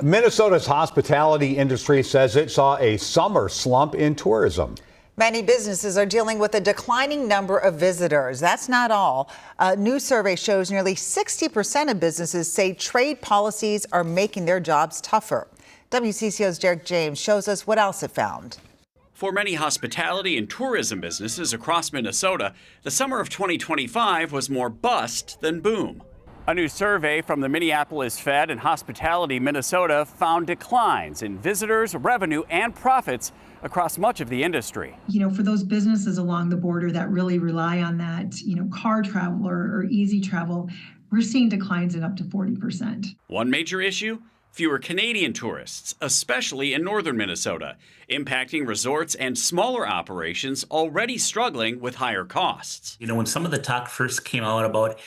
Minnesota's hospitality industry says it saw a summer slump in tourism. Many businesses are dealing with a declining number of visitors. That's not all. A new survey shows nearly 60% of businesses say trade policies are making their jobs tougher. WCCO's Derek James shows us what else it found. For many hospitality and tourism businesses across Minnesota, the summer of 2025 was more bust than boom. A new survey from the Minneapolis Fed and Hospitality Minnesota found declines in visitors, revenue, and profits across much of the industry. For those businesses along the border that really rely on that, car travel or easy travel, we're seeing declines in up to 40%. One major issue? Fewer Canadian tourists, especially in northern Minnesota, impacting resorts and smaller operations already struggling with higher costs. When some of the talk first came out about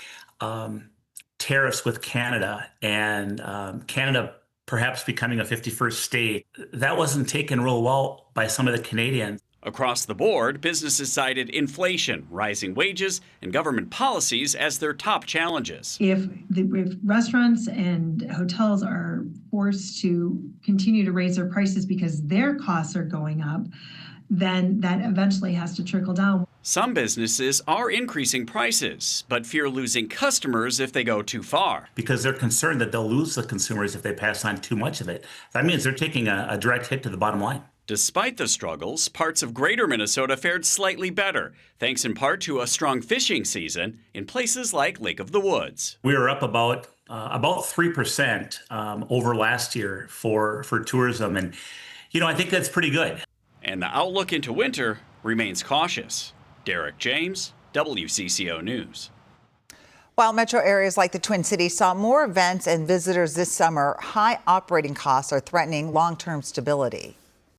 tariffs with Canada and Canada perhaps becoming a 51st state, that wasn't taken real well by some of the Canadians. Across the board, businesses cited inflation, rising wages, and government policies as their top challenges. If restaurants and hotels are forced to continue to raise their prices because their costs are going up, then that eventually has to trickle down. Some businesses are increasing prices, but fear losing customers if they go too far. Because they're concerned that they'll lose the consumers if they pass on too much of it. That means they're taking a direct hit to the bottom line. Despite the struggles, parts of greater Minnesota fared slightly better, thanks in part to a strong fishing season in places like Lake of the Woods. We were up about 3% over last year for tourism, and I think that's pretty good. And the outlook into winter remains cautious. Derek James, WCCO News. While metro areas like the Twin Cities saw more events and visitors this summer, high operating costs are threatening long-term stability.